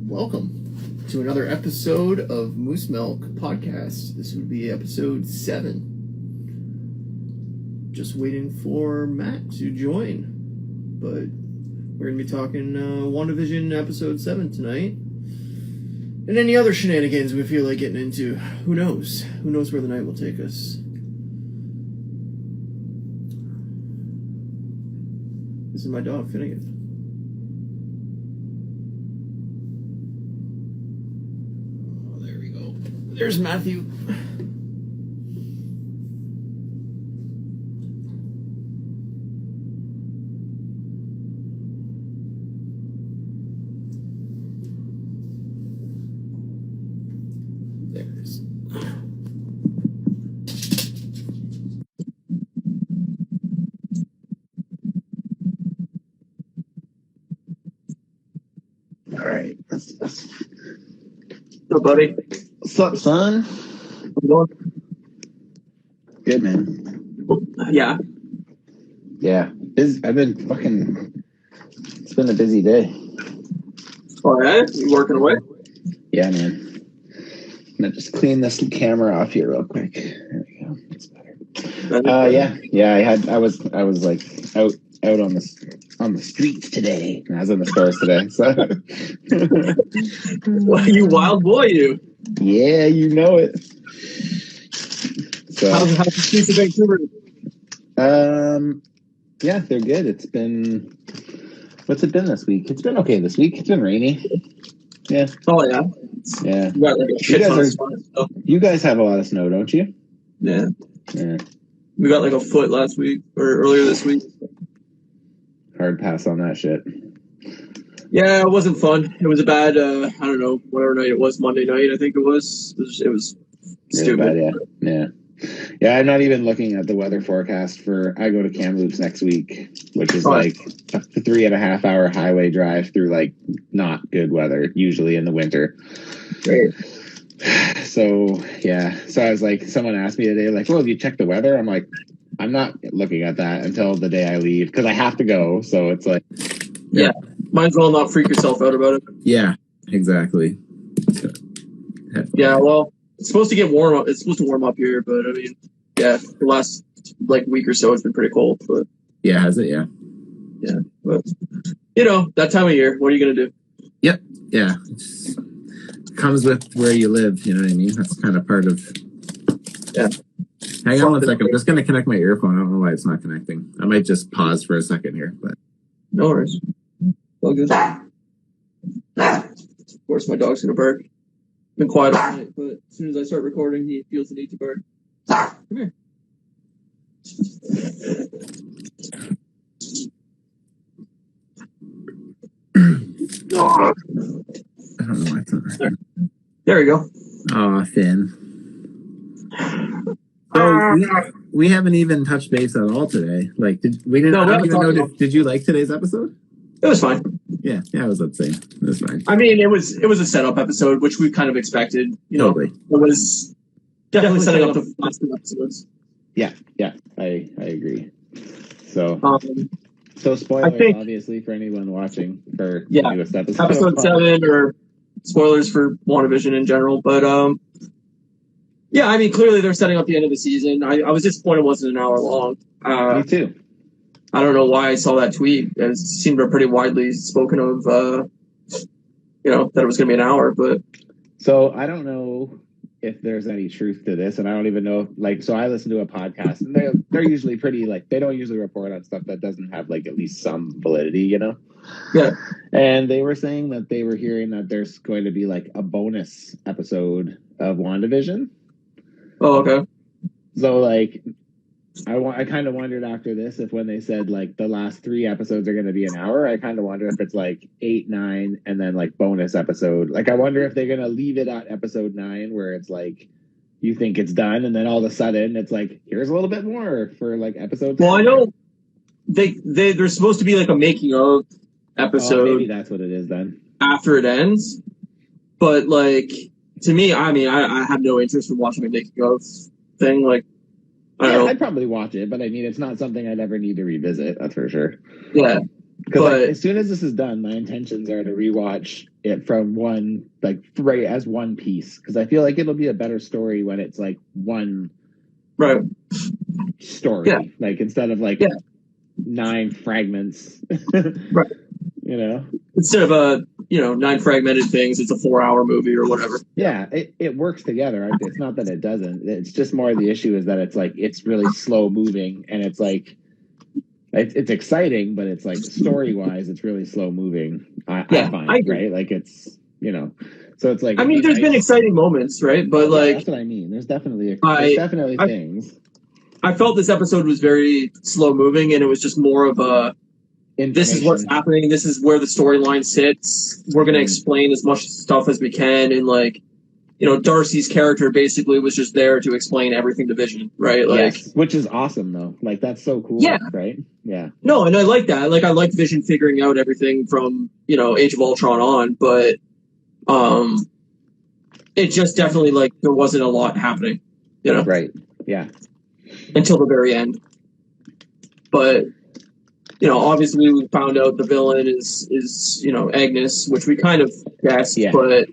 Welcome to another episode of Moose Milk Podcast. This would be episode 7. Just waiting for Matt to join. But we're going to be talking WandaVision episode 7 tonight. And any other shenanigans we feel like getting into. Who knows? Who knows where the night will take us? This is my dog, Finnegan. There's Matthew. There it is. All right. What's up, buddy? What's up, son? Good, man. Yeah. Yeah. I've been fucking... It's been a busy day. All right. You working away? Yeah, man. I'm gonna just clean this camera off here real quick. There we go. That's better. Yeah. I was like out on the streets today. I was in the stores today. So. Well, you wild boy, you. Yeah, you know it. So, how's the streets of Vancouver? Yeah, they're good. It's been, what's it been this week? It's been okay this week. It's been rainy. Yeah. Oh yeah. Yeah. You got like a shit ton of snow. You guys have a lot of snow, don't you? Yeah. Yeah. We got like a foot last week or earlier this week. Hard pass on that shit. Yeah, it wasn't fun. It was a bad, I don't know, whatever night it was, Monday night, I think it was. It was stupid. Really bad, yeah. Yeah, I'm not even looking at the weather forecast I go to Kamloops next week, which is like a 3.5 hour highway drive through like not good weather, usually in the winter. Great. So, yeah. So I was like, someone asked me today, like, well, have you checked the weather? I'm like, I'm not looking at that until the day I leave because I have to go. So it's like, yeah. Might as well not freak yourself out about it. Yeah, exactly. Yeah, well, it's supposed to get warm up. It's supposed to warm up here, but I mean, yeah, the last like week or so it's been pretty cold. But yeah, has it? Yeah. Yeah, but you know that time of year. What are you gonna do? Yep. Yeah. It comes with where you live. You know what I mean? That's kind of part of. Yeah. Hang on 1 second. I'm just gonna connect my earphone. I don't know why it's not connecting. I might just pause for a second here, but. No worries. All good. Of course, my dog's gonna bark. Been quiet all night, but as soon as I start recording, he feels the need to bark. Come here. I don't know why it's not. There we go. Aw, Finn. So we haven't even touched base at all today. Like, did you like today's episode? It was fine. Yeah, I was the same. It was fine. I mean, it was a setup episode, which we kind of expected. You know, totally. It was definitely setting up the last two episodes. Yeah, I agree. So, spoilers obviously for anyone watching for the newest episode. Episode 7 or spoilers for WandaVision in general, but yeah, I mean, clearly they're setting up the end of the season. I was disappointed it wasn't an hour long. Me too. I don't know why I saw that tweet. It seemed pretty widely spoken of, that it was going to be an hour. But so I don't know if there's any truth to this, and I don't even know. Like, so I listen to a podcast, and they're usually pretty they don't usually report on stuff that doesn't have like at least some validity, you know. Yeah. And they were saying that they were hearing that there's going to be like a bonus episode of WandaVision. Oh, okay. So like. I kind of wondered after this if when they said like the last 3 episodes are going to be an hour, I kind of wonder if it's like 8, 9, and then like bonus episode. Like I wonder if they're going to leave it at episode 9 where it's like you think it's done, and then all of a sudden it's like here's a little bit more for like episode 10. Well, I know they're supposed to be like a making of episode. Maybe that's what it is then. After it ends, but like to me, I mean, I have no interest in watching a making of thing. Like. Yeah, I'd probably watch it, but I mean, it's not something I'd ever need to revisit. That's for sure. Yeah, Because But as soon as this is done, my intentions are to rewatch it from one, like right as one piece. Because I feel like it'll be a better story when it's like one right, story, Yeah. like instead of like Yeah. 9 fragments. Right. You know. instead of 9 fragmented things, it's a 4-hour movie or whatever. Yeah, it works together. It's not that it doesn't. It's just more the issue is that it's like it's really slow moving, and it's like it's exciting, but it's like story wise, it's really slow moving. I find, I agree. right? Like it's so it's like I mean, there's been exciting moments, right? But yeah, like, that's what I mean. There's definitely I- things. I felt this episode was very slow moving, and it was just more of a this is what's Information. happening. This is where the storyline sits. We're going to explain as much stuff as we can. And like, Darcy's character basically was just there to explain everything to Vision, right? Like, Yes, which is awesome though. Like that's so cool. Yeah. Right. Yeah. no, and I like that. Like, I like Vision figuring out everything from, Age of Ultron on, but, it just definitely like there wasn't a lot happening, Right. Yeah. until the very end. But, obviously we found out the villain is Agnes, which we kind of guessed, Yeah. but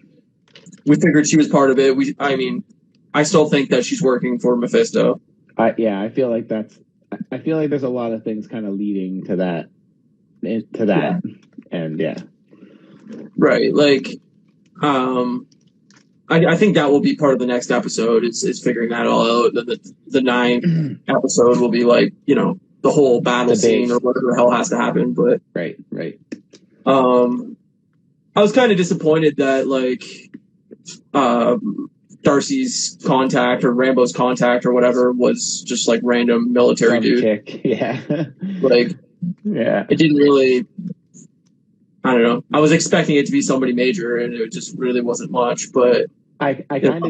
we figured she was part of it. I still think that she's working for Mephisto. I feel like there's a lot of things kind of leading to that. And yeah. Right. Like, I think that will be part of the next episode is figuring that all out. The 9th episode will be like, the whole battle scene or whatever the hell has to happen. But Right. I was kind of disappointed that like Darcy's contact or Rambo's contact or whatever was just like random military Some dude. chick. Yeah. Like, Yeah. it didn't really. I don't know. I was expecting it to be somebody major, and it just really wasn't much. But I kind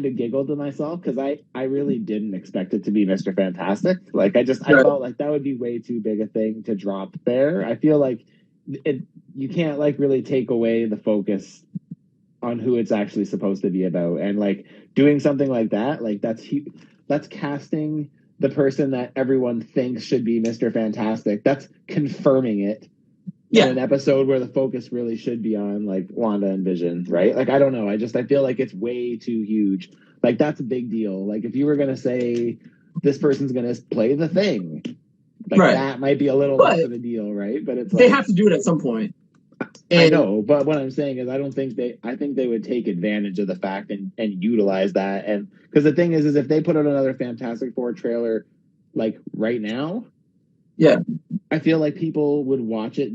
of giggled to myself because I really didn't expect it to be Mr. Fantastic. Like I felt like that would be way too big a thing to drop there. I feel like you can't like really take away the focus on who it's actually supposed to be about, and like doing something like that, like that's casting the person that everyone thinks should be Mr. Fantastic. That's confirming it. Yeah. In an episode where the focus really should be on like Wanda and Vision, right? Like I don't know. I feel like it's way too huge. Like that's a big deal. Like if you were gonna say this person's gonna play the Thing, like Right. that might be a little less of a deal, right? But it's they like, have to do it at some point. I know, but what I'm saying is I think they would take advantage of the fact and utilize that. And because the thing is if they put out another Fantastic Four trailer like right now, Yeah. I feel like people would watch it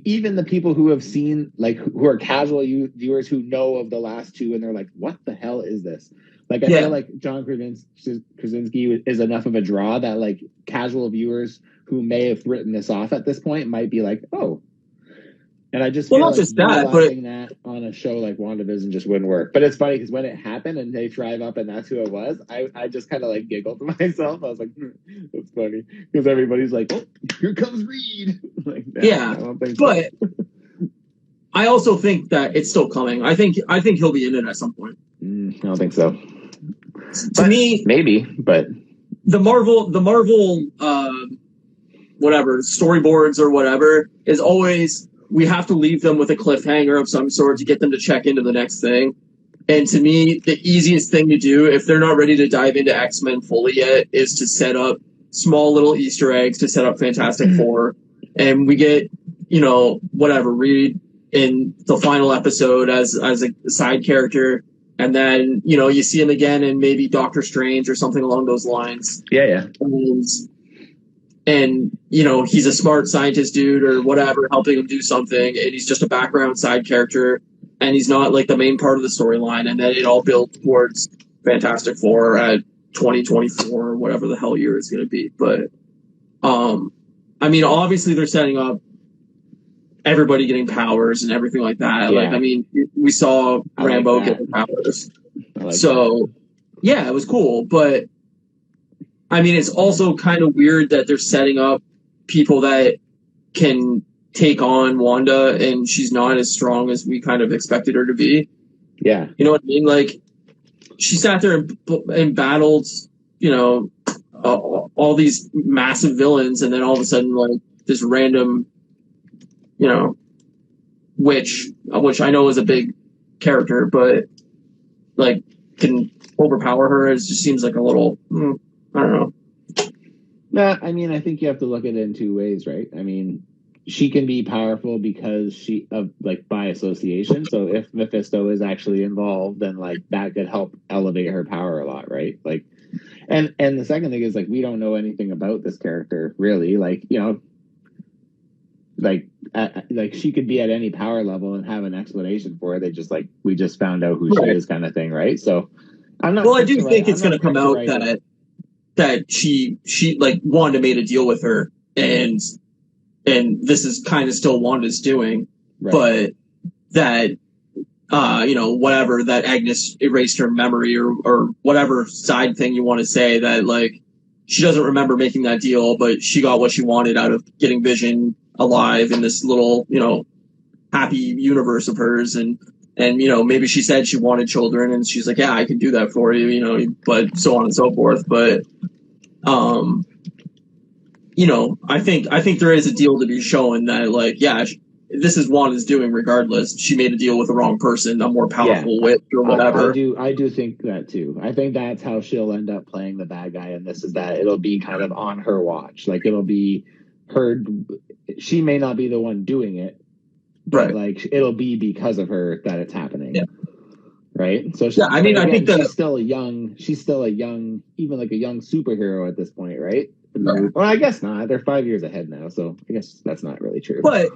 even the people who have seen, like, who are casual viewers who know of the last two, and they're like, what the hell is this? Like, I feel like John Krasinski is enough of a draw that, like, casual viewers who may have written this off at this point might be like, oh. And I just feel not like just that, utilizing that on a show like WandaVision just wouldn't work. But it's funny because when it happened and they drive up and that's who it was, I just kind of like giggled to myself. I was like, that's funny because everybody's like, oh, here comes Reed. Like, no, Yeah, I don't think but so. I also think that it's still coming. I think he'll be in it at some point. I don't think so. To me, Maybe, but the Marvel whatever storyboards or whatever is always, we have to leave them with a cliffhanger of some sort to get them to check into the next thing. And to me, the easiest thing to do if they're not ready to dive into X-Men fully yet is to set up small little Easter eggs to set up Fantastic Four. And we get, Reed in the final episode as a side character. And then, you see him again in maybe Doctor Strange or something along those lines. yeah. And he's a smart scientist dude or whatever, helping him do something, and he's just a background side character, and he's not like the main part of the storyline, and then it all builds towards Fantastic Four at 2024 or whatever the hell year it's going to be. But, I mean, obviously they're setting up everybody getting powers and everything like that. Yeah. Like, I mean, we saw Rambo that. getting powers. That. Yeah, it was cool, but I mean, it's also kind of weird that they're setting up people that can take on Wanda, and she's not as strong as we kind of expected her to be. Yeah. You know what I mean? Like, she sat there and battled, all these massive villains, and then all of a sudden, like, this random which I know is a big character, but like can overpower her. It just seems like a little, I don't know. No, I mean, I think you have to look at it in two ways, right? I mean, she can be powerful because by association. So if Mephisto is actually involved, then like that could help elevate her power a lot, right? Like, and the second thing is like we don't know anything about this character really. Like like she could be at any power level and have an explanation for it. They just like we just found out who she is, kind of thing, right? So I'm not. Well, I do think it's going to come out that she like Wanda made a deal with her, and this is kind of still Wanda's doing, but that whatever, that Agnes erased her memory or whatever side thing you want to say, that like she doesn't remember making that deal, but she got what she wanted out of getting Vision alive in this little happy universe of hers, and maybe she said she wanted children and she's like, yeah, I can do that for you, but so on and so forth. But I think there is a deal to be shown that like, yeah, this is Wanda's doing regardless. She made a deal with the wrong person, a more powerful witch or whatever. I do think that too. I think that's how she'll end up playing the bad guy, and this is that it'll be kind of on her watch. Like it'll be her. She may not be the one doing it, but like it'll be because of her that it's happening. Yeah. Right. So I think she's still a young, even like a young superhero at this point, right? Well, I guess not. They're 5 years ahead now, so I guess that's not really true. But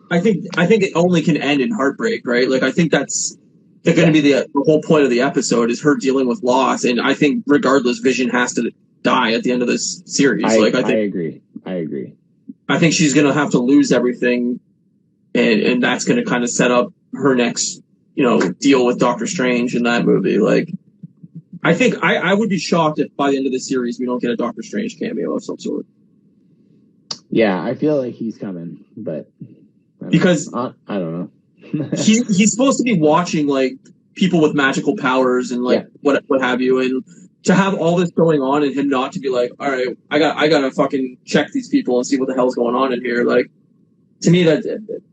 I think it only can end in heartbreak, right? Like I think that's going to be the whole point of the episode is her dealing with loss, and I think regardless, Vision has to die at the end of this series. I agree. I think she's going to have to lose everything, and that's going to kind of set up her next, deal with Doctor Strange in that movie. Like, I think I would be shocked if by the end of the series we don't get a Doctor Strange cameo of some sort. Yeah, I feel like he's coming, but I don't know. he's supposed to be watching like people with magical powers and like what have you, and to have all this going on and him not to be like, all right, I gotta fucking check these people and see what the hell's going on in here. Like, to me, that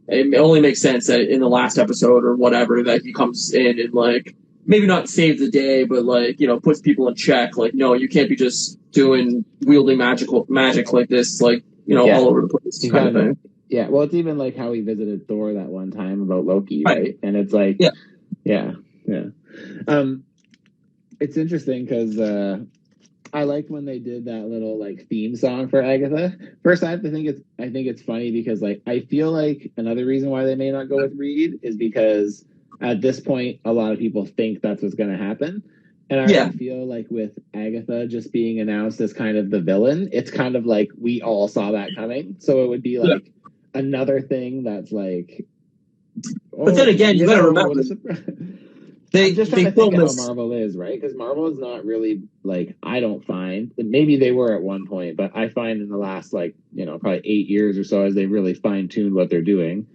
it only makes sense that in the last episode or whatever that he comes in and like maybe not save the day, but like puts people in check. Like, no, you can't be just wielding magic like this, like all over the place kind of thing. Yeah, well, it's even like how he visited Thor that one time about Loki, right? And it's like, yeah. It's interesting because I liked when they did that little like theme song for Agatha. First, I think it's funny because like I feel like another reason why they may not go with Reed is because at this point a lot of people think that's what's going to happen, and I feel like with Agatha just being announced as kind of the villain, it's kind of like we all saw that coming, so it would be like another thing that's like. But then again, you got to remember. They think how Marvel is, right? Because Marvel is not really like, I don't find, maybe they were at one point, but I find in the last probably 8 years or so, as they really fine-tuned what they're doing,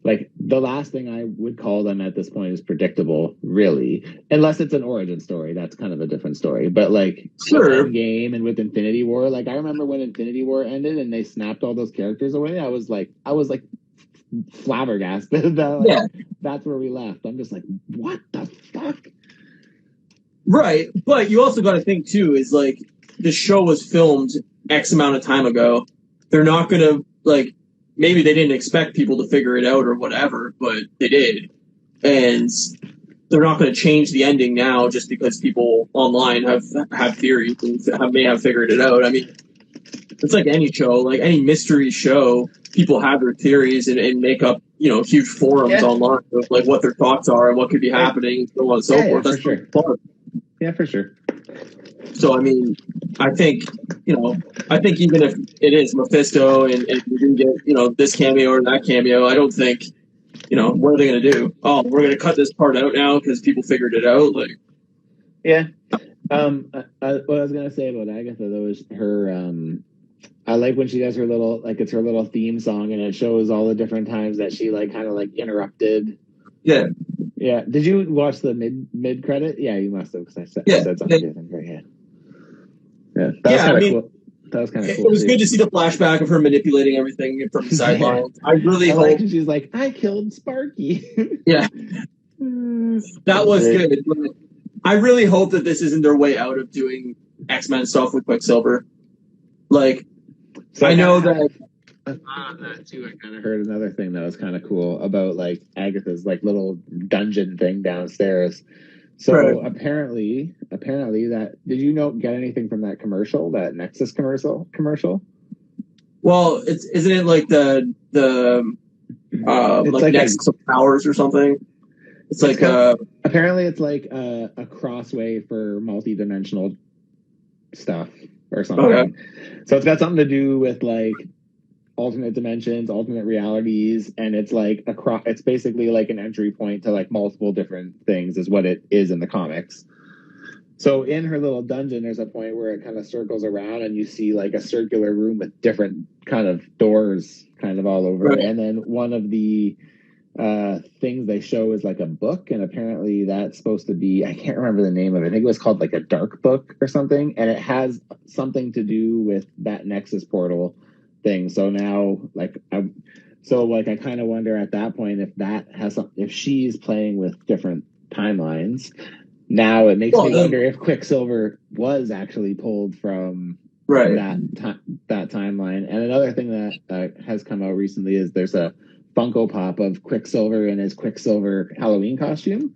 like the last thing I would call them at this point is predictable, really, unless it's an origin story. That's kind of a different story. But like Endgame and with Infinity War, like I remember when Infinity War ended and they snapped all those characters away, I was like flabbergasted. That's where we left. I'm just like, what the fuck? Right, but you also got to think too is like the show was filmed X amount of time ago. They're not gonna like, maybe they didn't expect people to figure it out or whatever, but they did, and they're not going to change the ending now just because people online have theories and may have figured it out. I mean, it's like any show, like any mystery show. People have their theories and make up, huge forums online of like what their thoughts are and what could be happening, so on and so forth. That's for sure. Fun. Yeah, for sure. So, I mean, I think even if it is Mephisto and we didn't get, this cameo or that cameo, I don't think, what are they going to do? Oh, we're going to cut this part out now because people figured it out. Like, yeah. What I was going to say about Agatha, though, is her, I like when she does her little, like it's her little theme song and it shows all the different times that she like kind of like interrupted. Yeah. Yeah. Did you watch the mid credit? Yeah, you must have because I said something different right here. Yeah. That was kind of cool. That was kind of It cool. was too. good to see the flashback of her manipulating everything from the sidelines. I really I hope like she's like, I killed Sparky. Yeah. that was Great. good. But I really hope that this isn't their way out of doing X-Men stuff with Quicksilver. Like, So I know that. on that too, I kind of heard another thing that was kind of cool about like Agatha's like little dungeon thing downstairs. So Right. apparently that did you get anything from that commercial, that Nexus commercial? Well, isn't it like the It's like like Nexus of Powers or something? It's like apparently it's like a crossway for multi-dimensional stuff or something. Okay. So it's got something to do with like alternate dimensions, alternate realities, and it's like it's basically like an entry point to like multiple different things is what it is in the comics. So in her little dungeon, there's a point where it kind of circles around and you see like a circular room with different kind of doors kind of all over. Right. And then one of the things they show is like a book, and apparently that's supposed to be, I can't remember the name of it. I think it was called like a dark book or something, and it has something to do with that Nexus portal thing. So now like I kind of wonder at that point if that has if she's playing with different timelines. Now it makes me wonder if Quicksilver was actually pulled from that timeline. And another thing that has come out recently is there's a Funko Pop of Quicksilver in his Quicksilver Halloween costume,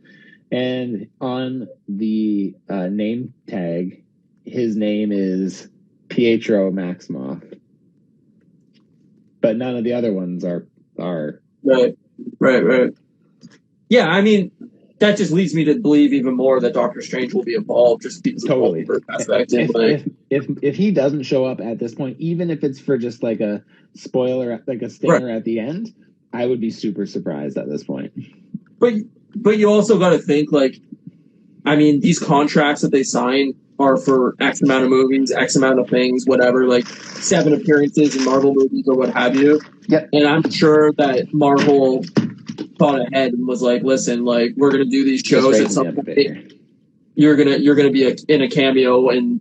and on the name tag, his name is Pietro Maximoff, but none of the other ones are. Right. Yeah, I mean, that just leads me to believe even more that Doctor Strange will be involved just because of the multiverse aspect. If he doesn't show up at this point, even if it's for just like a spoiler, like a stinger at the end, I would be super surprised at this point. But you also got to think, like, I mean, these contracts that they sign are for X amount of movies, X amount of things, whatever, like 7 appearances in Marvel movies or what have you. Yep. And I'm sure that Marvel thought ahead and was like, listen, like, we're gonna do these shows at some point. You're gonna be in a cameo in,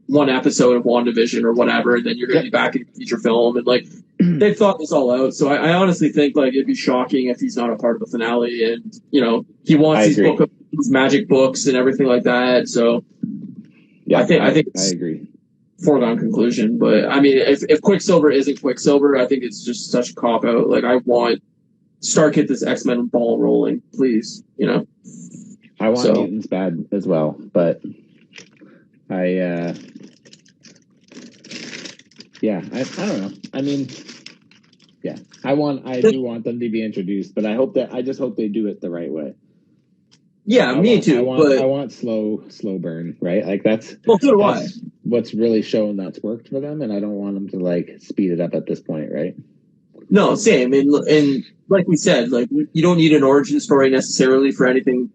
one episode of WandaVision or whatever, and then you're gonna be back in a feature film, and like they've thought this all out. So I honestly think like it'd be shocking if he's not a part of the finale, and he wants these magic books and everything like that. So yeah, I think I agree. Foregone conclusion. But I mean, if Quicksilver isn't Quicksilver, I think it's just such a cop out. Like, I want Stark hit this X-Men ball rolling, please. I want mutants bad as well, but I don't know. I mean, yeah, I do want them to be introduced, but I just hope they do it the right way. Yeah, me too. I want slow burn, right? Like that's what's really shown that's worked for them, and I don't want them to like speed it up at this point, right? No, same. And like we said, like, you don't need an origin story necessarily for anything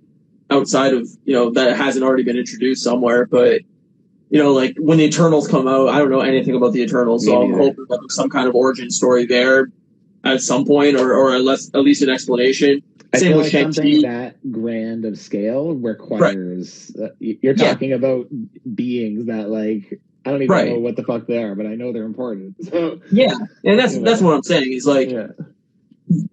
outside of, that hasn't already been introduced somewhere. But, like when the Eternals come out, I don't know anything about the Eternals, so I'm hoping that there's some kind of origin story there at some point, or at least an explanation. Same with Shang-Chi. Something that grand of scale requires, you're talking about beings that like, I don't even know what the fuck they are, but I know they're important. So, yeah, and that's what I'm saying. Is like,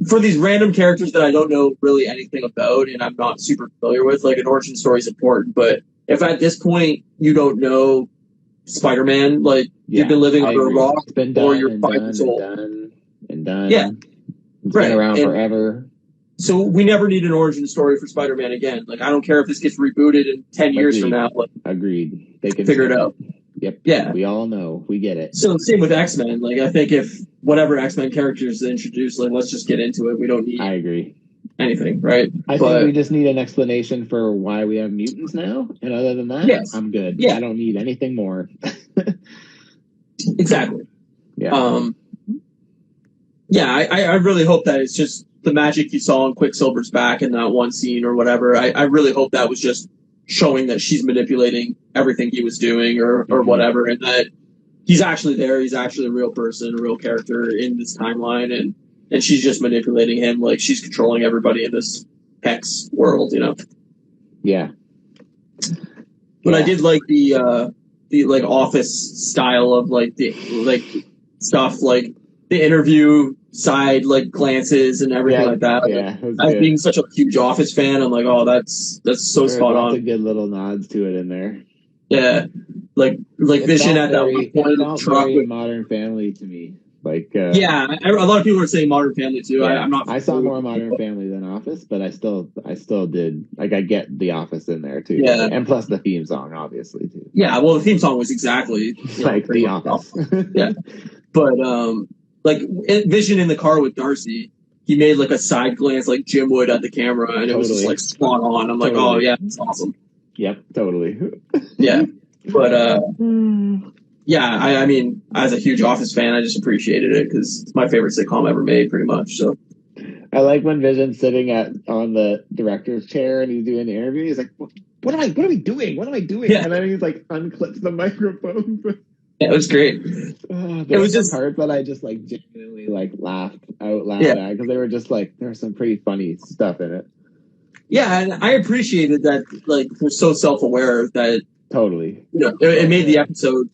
for these random characters that I don't know really anything about and I'm not super familiar with, like, an origin story is important. But if at this point you don't know Spider-Man, like, you've been living under a rock, or you're 5 years old, and done. Yeah, it's been around forever. So we never need an origin story for Spider-Man again. Like, I don't care if this gets rebooted in 10 years from now. Like, agreed. They can figure it out. Yep. Yeah. We all know. We get it. So same with X-Men. Like, I think if whatever X-Men characters they introduce, like, let's just get into it. We don't need I agree. anything, right? I think we just need an explanation for why we have mutants now. And other than that, I'm good. Yeah. I don't need anything more. Exactly. Yeah. I really hope that it's just the magic you saw in Quicksilver's back in that one scene or whatever. I really hope that was just showing that she's manipulating everything he was doing or whatever, and that he's actually there. He's actually a real person, a real character in this timeline, and she's just manipulating him like she's controlling everybody in this Hex world, Yeah. But I did like the the like office style of like the like stuff, like the interview side, like glances and everything like that. Yeah, it was As good. being such a huge Office fan, I'm like, oh, that's so There's spot lots on. of good little nods to it in there. Yeah, like It Vision felt at that very, one point it in the felt truck. very Modern Family to me. Like, Yeah, a lot of people are saying Modern Family too. yeah, I'm not. I saw more Modern Family than Office, but I still did. Like, I get The Office in there too. Yeah. And plus the theme song, obviously too. Yeah, well, the theme song was exactly Like pretty The much Office. Yeah. But like Vision in the car with Darcy, he made like a side glance like Jim would at the camera, and it was just Totally. like spot on. I'm like, Totally. oh yeah, that's awesome. Yep, totally. Yeah, but yeah, I mean, as a huge Office fan, I just appreciated it because it's my favorite sitcom ever made, pretty much. So I like when Vision's sitting on the director's chair and he's doing the interview. He's like, "What am I doing? What am I doing?" Yeah. And then he's like, unclips the microphone. yeah, it was great. There was was some just- parts that I just like genuinely like laughed out loud Yeah. at because they were just like there was some pretty funny stuff in it. Yeah, and I appreciated that. Like, they're so self-aware that Totally. it made the episode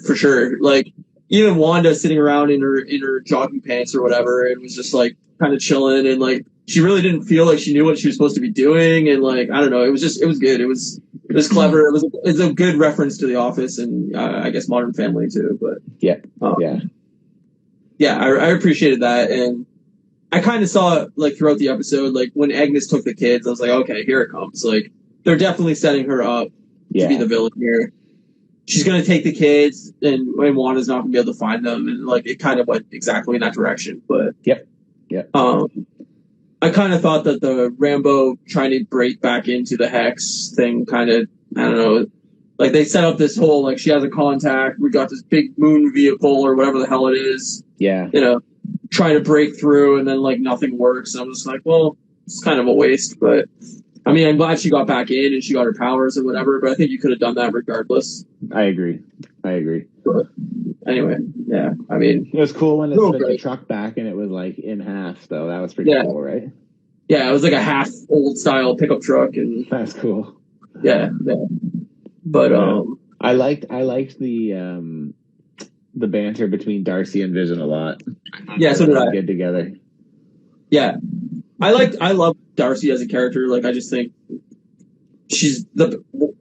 for sure. Like, even Wanda sitting around in her jogging pants or whatever, and was just like kind of chilling, and like she really didn't feel like she knew what she was supposed to be doing, and like I don't know, it was good. It was clever. It's a good reference to The Office and I guess Modern Family too. But Yeah. yeah, I appreciated that, and I kind of saw like throughout the episode, like when Agnes took the kids, I was like, okay, here it comes. Like they're definitely setting her up to be Yeah. the villain here. She's gonna take the kids, and Wanda's not gonna be able to find them, and like it kind of went exactly in that direction. But Yep. I kind of thought that the Rambo trying to break back into the Hex thing kind of, I don't know, like they set up this whole like she has a contact. We got this big moon vehicle or whatever the hell it is, Yeah. trying to break through, and then like nothing works. And I'm just like, well, it's kind of a waste. But I mean, I'm glad she got back in and she got her powers and whatever. But I think you could have done that regardless. I agree. But anyway, yeah. I mean, It was cool when it Oh, split the great. truck back and it was like in half though. That was pretty Yeah. cool, right? yeah, it was like a half old style pickup truck, and That's cool. yeah. But I liked the banter between Darcy and Vision a lot. yeah, so did I. Get together. Yeah, I love Darcy as a character. Like, I just think she's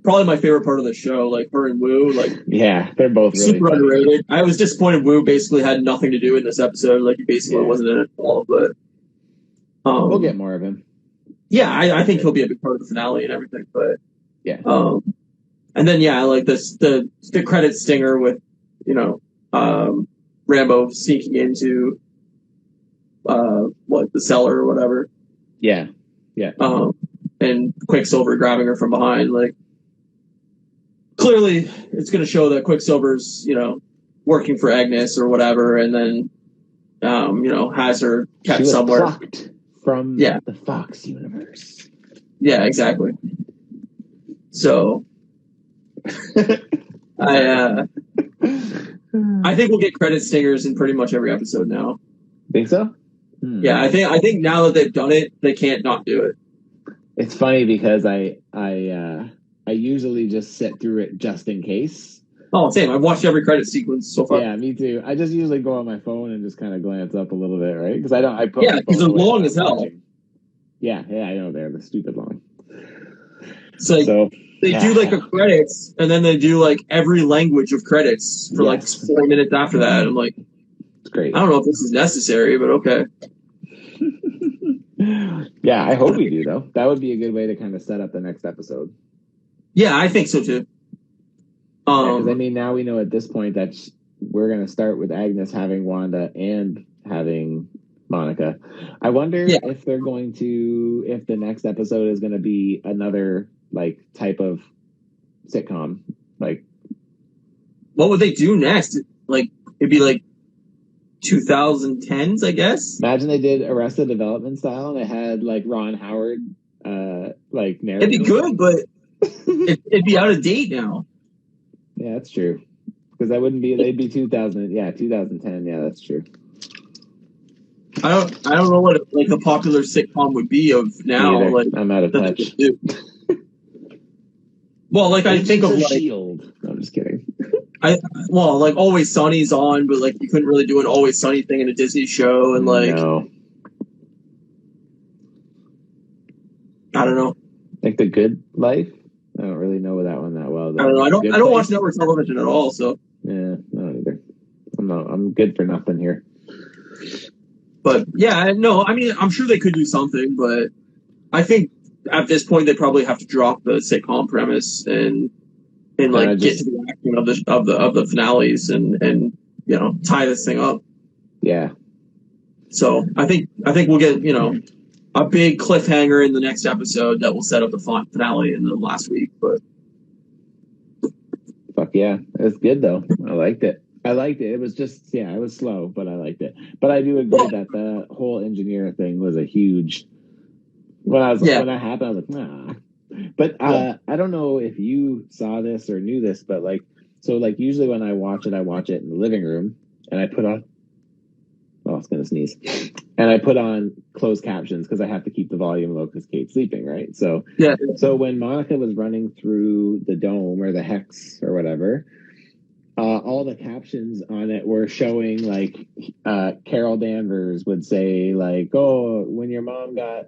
probably my favorite part of the show. Like her and Wu, like Yeah, they're both really super funny. underrated. I was disappointed Wu basically had nothing to do in this episode. Like he basically Yeah. wasn't in it at all. But We'll get more of him. yeah, I think he'll be a big part of the finale and everything. But Yeah. and then yeah, I like this the credit stinger with Rambo sneaking into the cellar or whatever. Yeah. And Quicksilver grabbing her from behind. Like, clearly, it's going to show that Quicksilver's, working for Agnes or whatever, and then, has her kept She was somewhere. plucked from Yeah. the Fox universe. Yeah, exactly. So, I think we'll get credit stingers in pretty much every episode now. Think so? Hmm. Yeah, I think now that they've done it, they can't not do it. It's funny because I usually just sit through it just in case. Oh, same. I've watched every credit sequence so far. Yeah, me too. I just usually go on my phone and just kind of glance up a little bit, right? Because I put Yeah, my 'cause phone they're away long when as I'm hell. watching. Yeah, I know they're stupid long. So, So they do like a credits, and then they do like every language of credits for like Yes. 4 minutes after that. I'm like, it's great. I don't know if this is necessary, but okay. Yeah, I hope we do though. That would be a good way to kind of set up the next episode. Yeah, I think so too. Because I mean, now we know at this point that we're going to start with Agnes having Wanda and having Monica. I wonder if they're going to, if the next episode is going to be another like type of sitcom. Like, what would they do next? Like, it'd be like 2010s, I guess. imagine they did Arrested Development style and it had like Ron Howard, like narrating. It'd be good, but it'd be out of date now. Yeah, that's true. Because that wouldn't be, they'd be 2000. Yeah, 2010. Yeah, that's true. I don't know what like a popular sitcom would be of now. Neither. Like, I'm out of that they touch. could do. Well, like I think of like Shield. No, I'm just kidding. Like Always Sunny's on, but like you couldn't really do an Always Sunny thing in a Disney show, and like No. I don't know. Like The Good Life? I don't really know that one that well. I don't know. I Good don't Place? watch network television at all, so. Yeah, I don't either. I'm good for nothing here. But yeah, no, I mean, I'm sure they could do something, but I think at this point they probably have to drop the sitcom premise and like get to the action of the finales and tie this thing up. Yeah. So I think we'll get a big cliffhanger in the next episode that will set up the finale in the last week. But fuck yeah, it's good though. I liked it. It was just it was slow, but I liked it. But I do agree that the whole engineer thing was a huge. When that happened, I was like, nah. But I don't know if you saw this or knew this, but usually when I watch it in the living room, and I put on. Oh, I was gonna sneeze. And I put on closed captions because I have to keep the volume low because Kate's sleeping, right? So So when Monica was running through the dome or the hex or whatever, all the captions on it were showing like Carol Danvers would say like, "Oh, when your mom got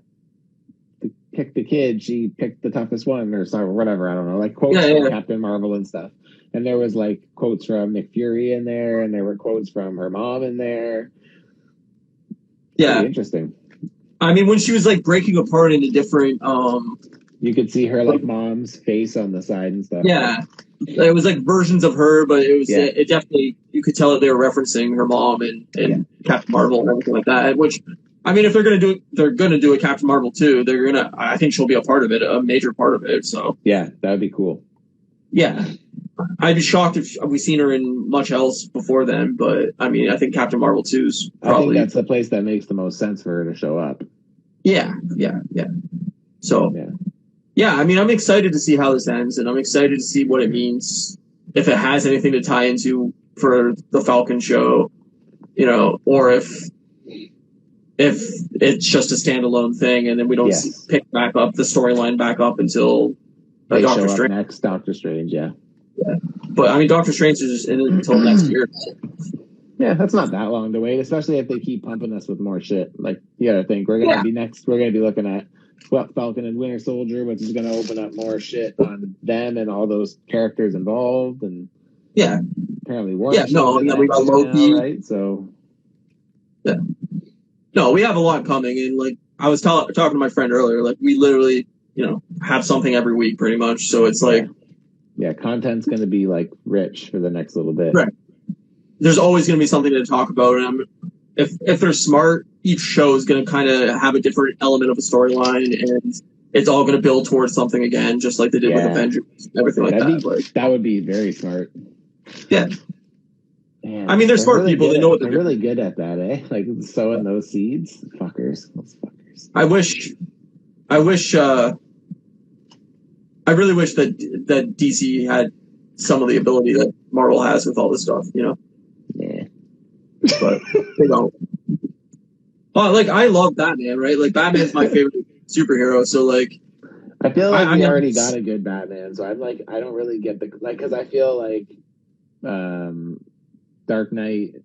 to pick the kid, she picked the toughest one," or something, whatever. I don't know, like quotes from Captain Marvel and stuff. And there was like quotes from Nick Fury in there, and there were quotes from her mom in there. Yeah, pretty interesting. I mean, when she was like breaking apart into different, you could see her like mom's face on the side and stuff. Yeah, it was like versions of her, but it was it definitely you could tell that they were referencing her mom and Captain Marvel and everything like that. Which, I mean, if they're gonna do a Captain Marvel too. I think she'll be a part of it, a major part of it. So yeah, that would be cool. Yeah, I'd be shocked if we've seen her in much else before then. But I mean, I think Captain Marvel 2 is probably. I think that's the place that makes the most sense for her to show up. Yeah. So. Yeah, I mean, I'm excited to see how this ends, and I'm excited to see what it means, if it has anything to tie into for the Falcon show, or if it's just a standalone thing, and then we don't pick back up the storyline back up until Doctor Strange. Next Doctor Strange, yeah. But I mean, Doctor Strange is just in it until next year. Yeah, that's not that long to wait, especially if they keep pumping us with more shit. Like, you gotta think, we're gonna be looking at Falcon and Winter Soldier, which is going to open up more shit on them and all those characters involved, and apparently we got Loki, now, right? So we have a lot coming, and like I was talking to my friend earlier, like we literally have something every week pretty much. So it's like content's going to be like rich for the next little bit. Right. There's always going to be something to talk about, and if they're smart, each show is going to kind of have a different element of a storyline, and it's all going to build towards something again, just like they did with Avengers, everything like that. That would be very smart. Yeah. Man, I mean, they're smart people. They know what they're really good at that, eh? Like sowing those seeds. Fuckers. Those fuckers. I really wish that DC had some of the ability that Marvel has with all this stuff, Yeah. But they don't. Well, like I love Batman, right? Like Batman's my favorite superhero. So like, I feel like we already got a good Batman. So I'm like, I don't really get because I feel like Dark Knight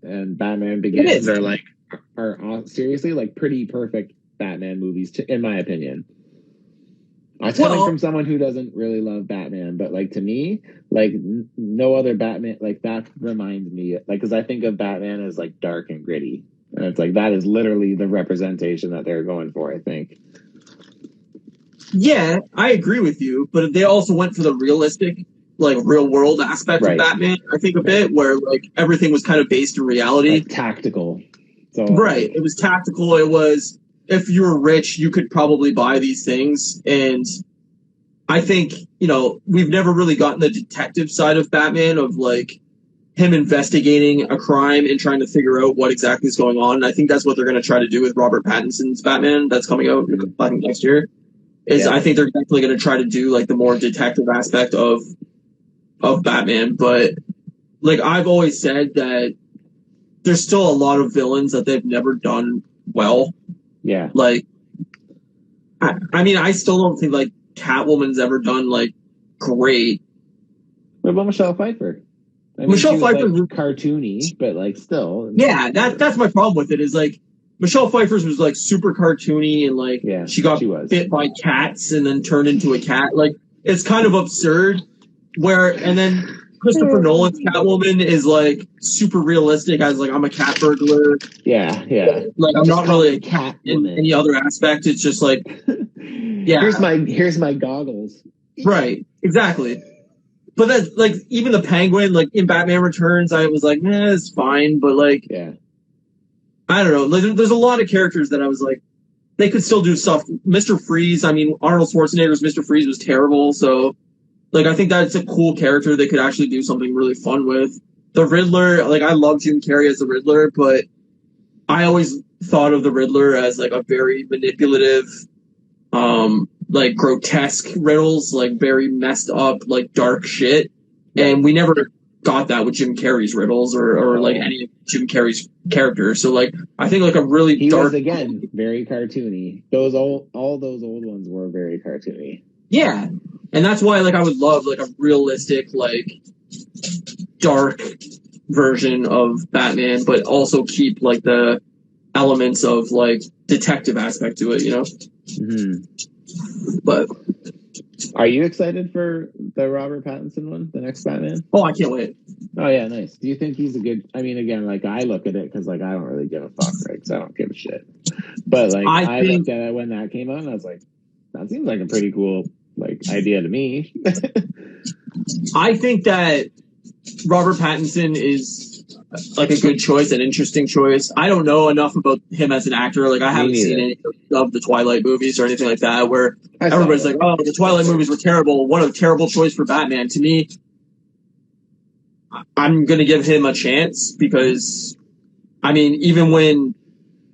and Batman Begins are seriously like pretty perfect Batman movies, in my opinion. I'm coming from someone who doesn't really love Batman, but like to me, like no other Batman, like that reminds me, like because I think of Batman as like dark and gritty, and it's like that is literally the representation that they're going for, I think. Yeah, I agree with you, but they also went for the realistic, like real world aspect of Batman. I think a bit where like everything was kind of based in reality, like tactical. So it was tactical. It was. If you were rich, you could probably buy these things. And I think, we've never really gotten the detective side of Batman, of like him investigating a crime and trying to figure out what exactly is going on. And I think that's what they're going to try to do with Robert Pattinson's Batman that's coming out, I think, next year. I think they're definitely going to try to do like the more detective aspect of Batman. But like I've always said that there's still a lot of villains that they've never done well. Yeah. Like, I mean, I still don't think, like, Catwoman's ever done, like, great. What about Michelle Pfeiffer? I mean, Michelle she was, Pfeiffer, like, cartoony, but like still. yeah, that's my problem with it. Is like Michelle Pfeiffer's was like super cartoony and like Yeah, she got she was. bit by cats and then turned into a cat. Like it's kind of absurd. And then Christopher Nolan's Catwoman is like super realistic as like I'm a cat burglar. Yeah. Like I'm not really a cat in woman. any other aspect. It's just like Here's my goggles. right, exactly. But that's like even the Penguin, like in Batman Returns, I was like, it's fine. But like, Yeah. I don't know. Like, there's a lot of characters that I was like, they could still do stuff. Mr. Freeze, I mean, Arnold Schwarzenegger's Mr. Freeze was terrible. So, like, I think that's a cool character they could actually do something really fun with. The Riddler, like, I love Jim Carrey as the Riddler, but I always thought of the Riddler as like a very manipulative, like grotesque riddles, like very messed up, like dark shit. And we never got that with Jim Carrey's riddles or like any of Jim Carrey's characters. So like I think like a really He dark was again very cartoony. All those old ones were very cartoony. Yeah. And that's why like I would love like a realistic, like dark version of Batman, but also keep like the elements of like detective aspect to it, you know? Mm-hmm. But are you excited for the Robert Pattinson one, the next Batman? oh, I can't wait. Oh yeah, nice. Do you think he's a good? I mean, again, like I look at it because like I don't really give a fuck, right? Because I don't give a shit. But like I looked at it when that came out, and I was like, that seems like a pretty cool like idea to me. I think that Robert Pattinson is like a good choice, an interesting choice. I don't know enough about him as an actor. Like I haven't seen any of the Twilight movies or anything like that where everybody's like, oh, the Twilight movies were terrible. What a terrible choice for Batman. To me, I'm going to give him a chance because, I mean, even when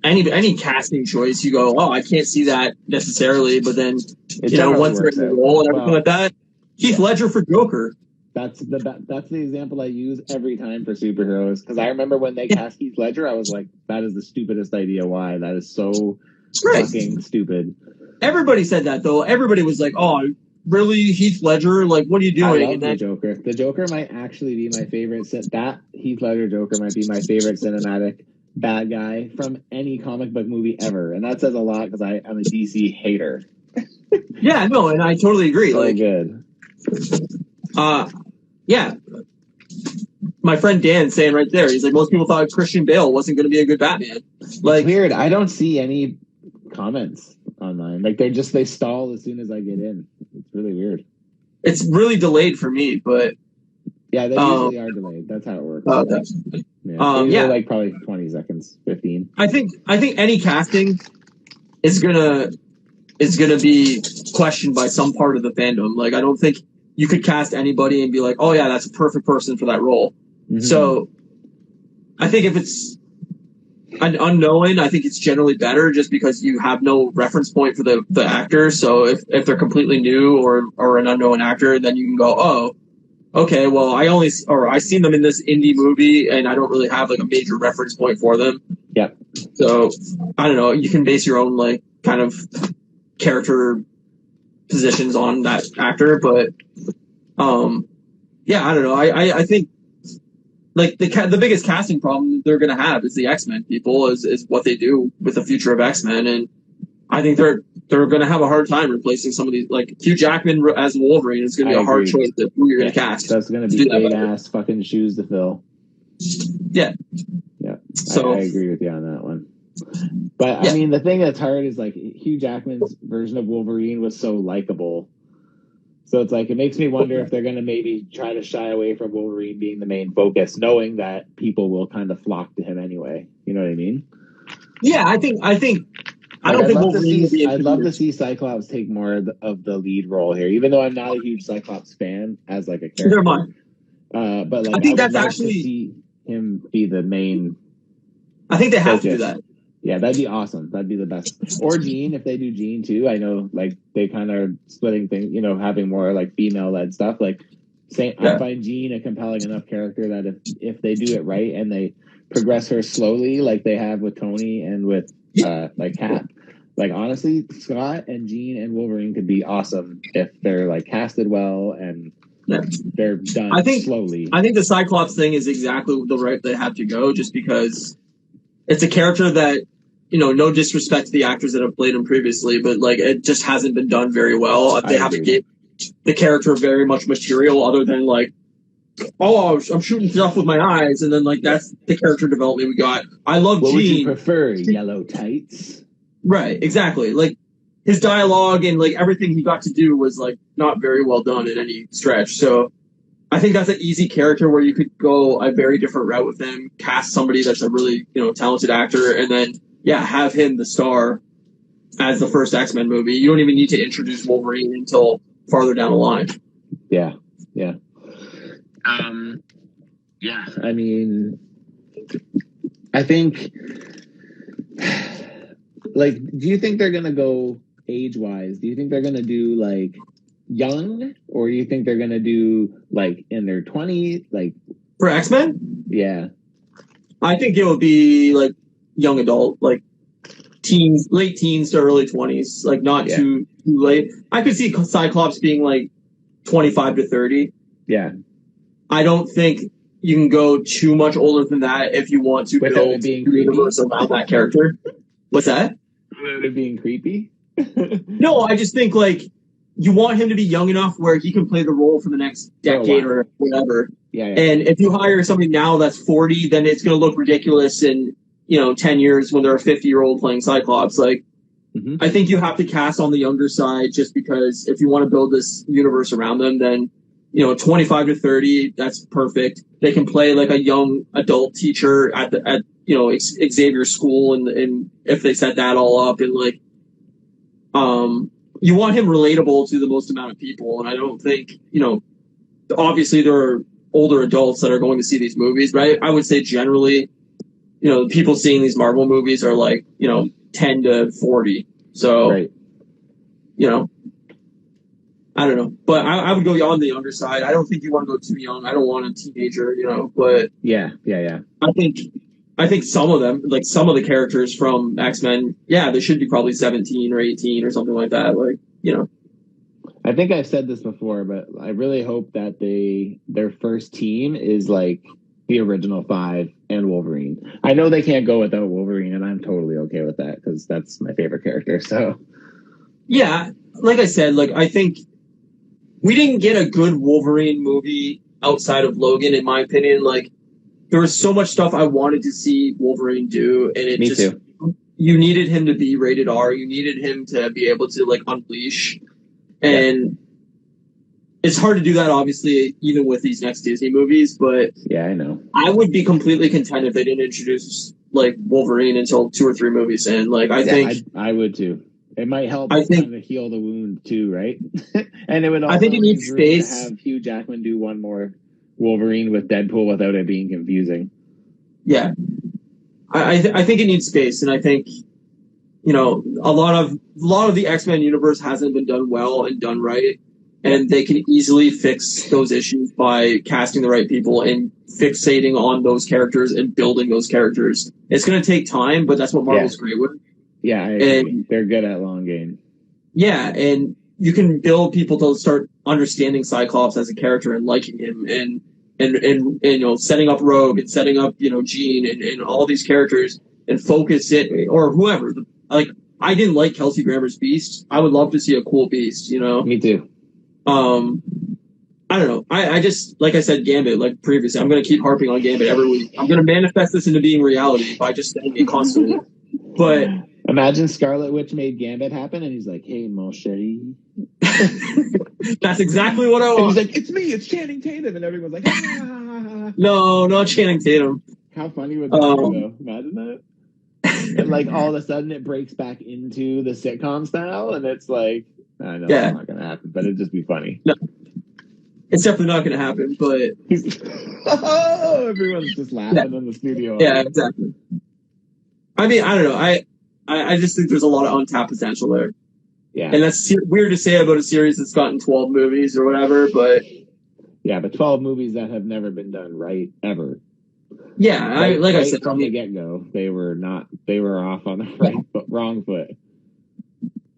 any casting choice, you go, oh, I can't see that necessarily. But then, once they're in the role and everything like that, Heath Ledger for Joker. That's the example I use every time for superheroes because I remember when they cast Heath Ledger, I was like, that is the stupidest idea. Why? That is so fucking stupid. Everybody said that though. Everybody was like, oh, really, Heath Ledger? Like, what are you doing? I love the Joker. The Joker might actually be my favorite. That Heath Ledger Joker might be my favorite cinematic bad guy from any comic book movie ever, and that says a lot because I'm a DC hater. Yeah, no, and I totally agree. So like, good. Yeah. My friend Dan saying right there, he's like, most people thought Christian Bale wasn't going to be a good Batman. Like, weird. I don't see any comments online. Like they stall as soon as I get in. It's really weird. It's really delayed for me, but yeah, they usually are delayed. That's how it works. Yeah, like probably 20 seconds, 15. I think any casting is gonna be questioned by some part of the fandom. Like, I don't think you could cast anybody and be like, oh yeah, that's a perfect person for that role. Mm-hmm. So I think if it's an unknown, I think it's generally better just because you have no reference point for the actor. So if they're completely new or an unknown actor, then you can go, oh, okay, well, I seen them in this indie movie and I don't really have like a major reference point for them. Yeah. So I don't know, you can base your own like kind of character positions on that actor, but yeah, I don't know. I think like the biggest casting problem they're going to have is the X-Men people is what they do with the future of X-Men, and I think they're going to have a hard time replacing some of these. Like Hugh Jackman as Wolverine is going to be a hard choice of who you're going to cast. That's going to be big ass fucking shoes to fill. Yeah. So I agree with you on that one. But I mean, the thing that's hard is like Hugh Jackman's version of Wolverine was so likable. So it's like, it makes me wonder if they're going to maybe try to shy away from Wolverine being the main focus, knowing that people will kind of flock to him anyway. You know what I mean? Yeah, I think I don't think Wolverine will be. I'd love to see Cyclops take more of the lead role here, even though I'm not a huge Cyclops fan as like a character. Never mind. But like, I think that's love actually to see him be the main. I think they have to do that. Yeah, that'd be awesome. That'd be the best. Or Jean, if they do Jean too. I know, like they kind of splitting things. You know, having more like female-led stuff. Like, I find Jean a compelling enough character that if they do it right and they progress her slowly, like they have with Tony and with like Cap. Like honestly, Scott and Jean and Wolverine could be awesome if they're like casted well and Yeah. They're done slowly. I think the Cyclops thing is exactly the route they have to go, just because it's a character that, no disrespect to the actors that have played him previously, but like it just hasn't been done very well. They haven't given the character very much material other than like, oh, I'm shooting stuff with my eyes, and then like that's the character development we got. I love What Gene. would you prefer, yellow tights? Right, exactly. Like his dialogue and like everything he got to do was like not very well done in any stretch. So I think that's an easy character where you could go a very different route with him, cast somebody that's a really, talented actor, and then have him the star as the first X-Men movie. You don't even need to introduce Wolverine until farther down the line. Yeah. I mean, I think, like, do you think they're gonna go age-wise? Do you think they're gonna do like young, or do you think they're gonna do like in their 20s, like for X-Men? Yeah, I think it would be like young adult, like teens, late teens to early 20s, like not too late. I could see Cyclops being like 25 to 30. Yeah. I don't think you can go too much older than that if you want to build the universe around that character. What's that? Without it being creepy? No, I just think like you want him to be young enough where he can play the role for the next decade or whatever. Yeah. And if you hire somebody now that's 40, then it's going to look ridiculous in 10 years when they're a 50-year-old playing Cyclops. Like, I think you have to cast on the younger side just because if you want to build this universe around them, then 25 to 30, that's perfect. They can play like a young adult teacher at Xavier school, and if they set that all up, and like, you want him relatable to the most amount of people. And I don't think, obviously there are older adults that are going to see these movies, but I would say generally, people seeing these Marvel movies are like, 10 to 40. So, right. I don't know, but I would go on the younger side. I don't think you want to go too young. I don't want a teenager, but yeah. I think some of them, like some of the characters from X-Men, they should be probably 17 or 18 or something like that. Like, I think I've said this before, but I really hope that their first team is like the original 5 and Wolverine. I know they can't go without Wolverine, and I'm totally okay with that because that's my favorite character. So, yeah, like I said, like I think we didn't get a good Wolverine movie outside of Logan, in my opinion. Like, there was so much stuff I wanted to see Wolverine do, and Me too. You needed him to be rated R. You needed him to be able to like unleash, and it's hard to do that, obviously, even with these next Disney movies. But yeah, I know. I would be completely content if they didn't introduce like Wolverine until 2 or 3 movies in. Like, I think I would too. It might help kind of heal the wound too, right? And it would also I think it needs space to have Hugh Jackman do one more Wolverine with Deadpool without it being confusing. Yeah. I think it needs space, and I think a lot of the X-Men universe hasn't been done well and done right, and they can easily fix those issues by casting the right people and fixating on those characters and building those characters. It's going to take time, but that's what Marvel's great with. Yeah, and they're good at long game. Yeah, and you can build people to start understanding Cyclops as a character and liking him, and setting up Rogue and setting up Jean and all these characters, and focus it, or whoever. Like, I didn't like Kelsey Grammer's Beast. I would love to see a cool Beast. Me too. I don't know. I just, like I said, Gambit, like previously, I'm going to keep harping on Gambit every week. I'm going to manifest this into being reality by just saying it constantly. But imagine Scarlet Witch made Gambit happen, and he's like, "Hey, mon chéri." That's exactly what I want. And he's like, "It's me, it's Channing Tatum," and everyone's like, "Ah." No, not Channing Tatum. How funny would that be, though? Imagine that. And like all of a sudden, it breaks back into the sitcom style, and it's like, I know it's not going to happen, but it'd just be funny. No, it's definitely not going to happen. But everyone's just laughing in the studio. Yeah, exactly. I mean, I don't know. I just think there's a lot of untapped potential there. Yeah. And that's weird to say about a series that's gotten 12 movies or whatever, but... Yeah, but 12 movies that have never been done right, ever. Yeah, I said... From the get-go, they were off on the wrong foot.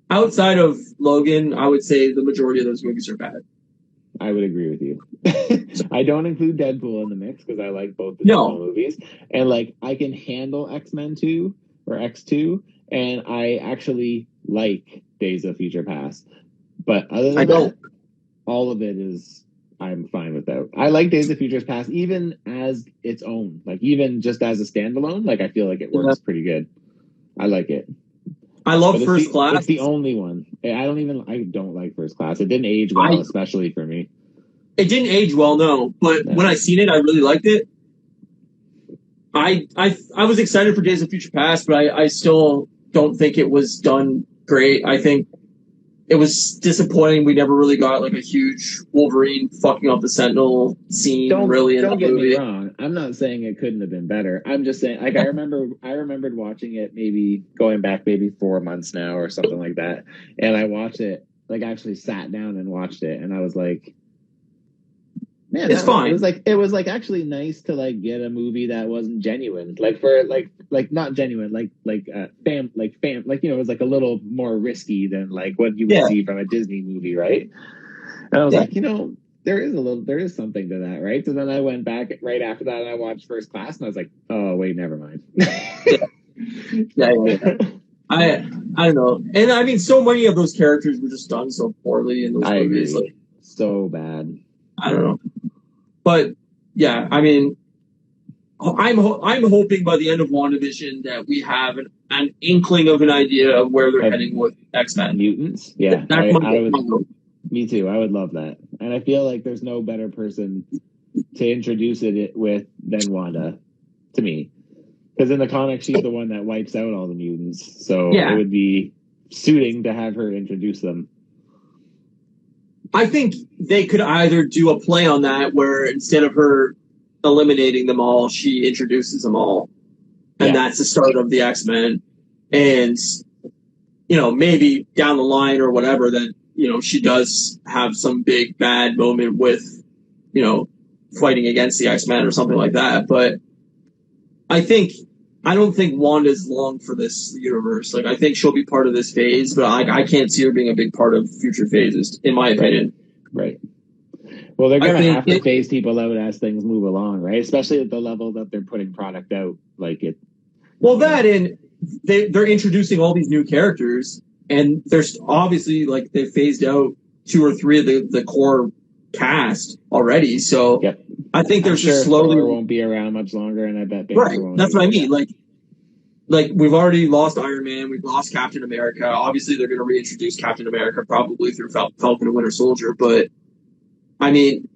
Outside of Logan, I would say the majority of those movies are bad. I would agree with you. I don't include Deadpool in the mix because I like both the No. Deadpool movies, and like I can handle X-Men 2 or X2, and I actually like Days of Future Past. But other I than don't. that, all of it is I'm fine with that. I like Days of Future Past even as its own, like even just as a standalone. Like I feel like it works pretty good. I like it. I love But First Class. It's the only one. I don't like First Class. It didn't age well, especially for me. It didn't age well, no. But when I seen it, I really liked it. I was excited for Days of Future Past, but I still don't think it was done great. I think it was disappointing. We never really got like a huge Wolverine fucking up the Sentinel scene. Don't get me wrong. I'm not saying it couldn't have been better. I'm just saying, like I remembered watching it maybe going back 4 months now or something like that, and I watched it. Like I actually sat down and watched it, and I was like, man, it's fine. It was like actually nice to like get a movie that wasn't genuine, like for like not genuine, like it was like a little more risky than like what you would see from a Disney movie, right? And I was like, there is something to that, right? So then I went back right after that and I watched First Class and I was like, oh wait, never mind. I don't know, and I mean, so many of those characters were just done so poorly in those movies, like so bad. I don't know. But yeah, I mean, I'm hoping by the end of WandaVision that we have an inkling of an idea of where they're heading with X-Men. Mutants? Yeah. Me too. I would love that. And I feel like there's no better person to introduce it with than Wanda, to me. Because in the comics, she's the one that wipes out all the mutants. So it would be suiting to have her introduce them. I think they could either do a play on that where instead of her eliminating them all, she introduces them all. And that's the start of the X-Men. And, maybe down the line or whatever that, she does have some big bad moment with, fighting against the X-Men or something like that. But I don't think Wanda's long for this universe. Like, I think she'll be part of this phase, but I can't see her being a big part of future phases, in my opinion. Right. Well, they're going to have to phase people out as things move along, right? Especially at the level that they're putting product out. Like it. Well, that and they're introducing all these new characters, and there's obviously like they've phased out 2 or 3 of the core cast already. So I think there's just slowly Thor won't be around much longer, and I bet Banner won't. That's what I mean. Like we've already lost Iron Man, we've lost Captain America. Obviously, they're going to reintroduce Captain America probably through Falcon and Winter Soldier. But I mean,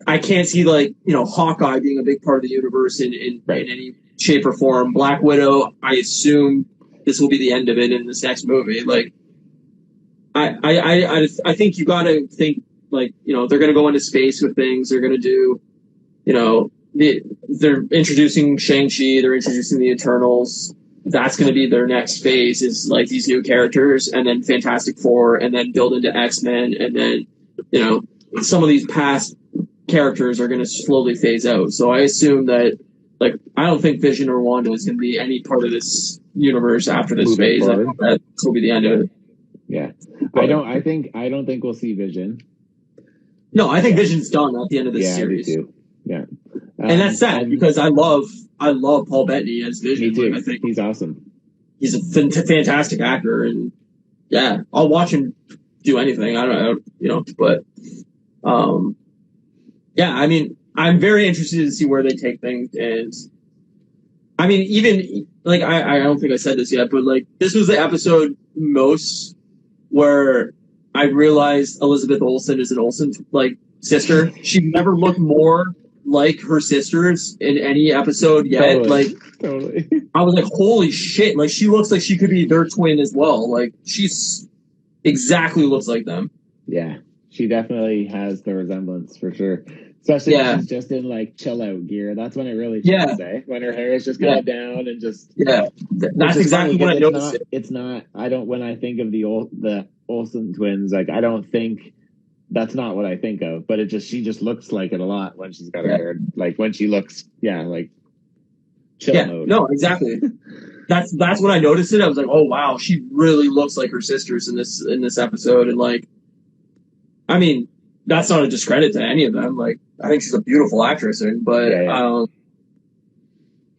I can't see Hawkeye being a big part of the universe in any shape or form. Black Widow, I assume this will be the end of it in this next movie. Like, I think you got to think they're going to go into space with things. They're going to do, they're introducing Shang-Chi. They're introducing the Eternals. That's going to be their next phase is like these new characters, and then Fantastic Four, and then build into X-Men, and then some of these past characters are going to slowly phase out. So I assume that I don't think Vision or Wanda is going to be any part of this universe after this phase. I think that will be the end of it. Yeah, I don't think we'll see Vision. No, I think Vision's done at the end of this series. Me too. Yeah, and that's sad because I love Paul Bettany as Vision. Me too. I think he's awesome. He's a fantastic actor, and I'll watch him do anything. I don't know, but I mean, I'm very interested to see where they take things, and I mean, even I don't think I said this yet, but this was the episode most where I realized Elizabeth Olsen is an Olsen sister. She never looked more like her sisters in any episode yet. Totally. I was like, holy shit! She looks like she could be their twin as well. She's exactly looks like them. Yeah, she definitely has the resemblance for sure. Especially when she's just in chill out gear. That's when it really shows, when her hair is just kind of down and just That's exactly what I noticed. It's not. I don't. When I think of the Olsen twins, I don't think that's not what I think of. But she just looks like it a lot when she's got her hair. When she looks, chill mode. No, exactly. That's when I noticed it. I was like, oh wow, she really looks like her sisters in this episode, and I mean. that's not a discredit to any of them. Like, I think she's a beautiful actress, but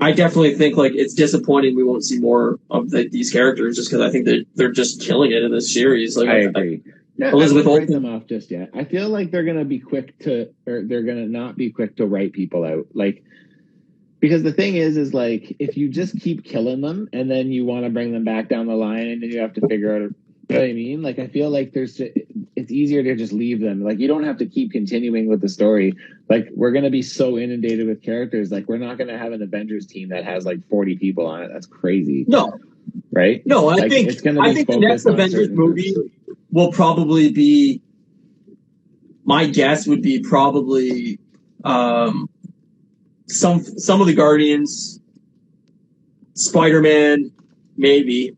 I definitely think like it's disappointing we won't see more of these characters just because I think that they're just killing it in this series. Like, I agree. Elizabeth I wouldn't write Olsen. them off just yet. I feel like they're gonna be quick to, or they're gonna not be quick to write people out. Like, because the thing is like if you just keep killing them and then you want to bring them back down the line and then you have to figure out, you know what I mean? Like, I feel like it's easier to just leave them. Like, you don't have to keep continuing with the story. Like, we're gonna be so inundated with characters. Like, we're not gonna have an Avengers team that has like 40 people on it. That's crazy. No, right? No, I like, think it's gonna be I think the next Avengers movie will probably be. My guess would be probably some of the Guardians, Spider-Man, maybe,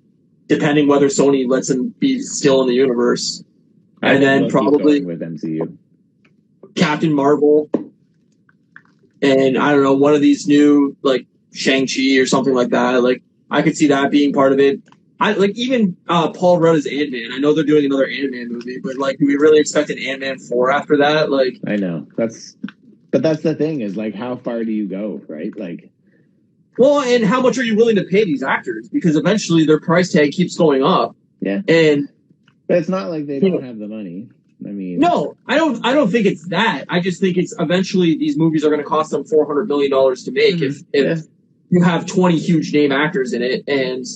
depending whether Sony lets him be still in the universe, and then probably with MCU, Captain Marvel, and I don't know, one of these new like Shang-Chi or something like that. Like, I could see that being part of it. I like even Paul Rudd as Ant-Man. I know they're doing another Ant-Man movie, but like, do we really expect an Ant-Man 4 after that? Like, I know that's the thing is like, how far do you go, right? Like, well, and how much are you willing to pay these actors? Because eventually their price tag keeps going up. Yeah, and but it's not like they don't have the money. I mean, no, I don't think it's that. I just think it's eventually these movies are going to cost them $400 million to make if you have 20 huge name actors in it, and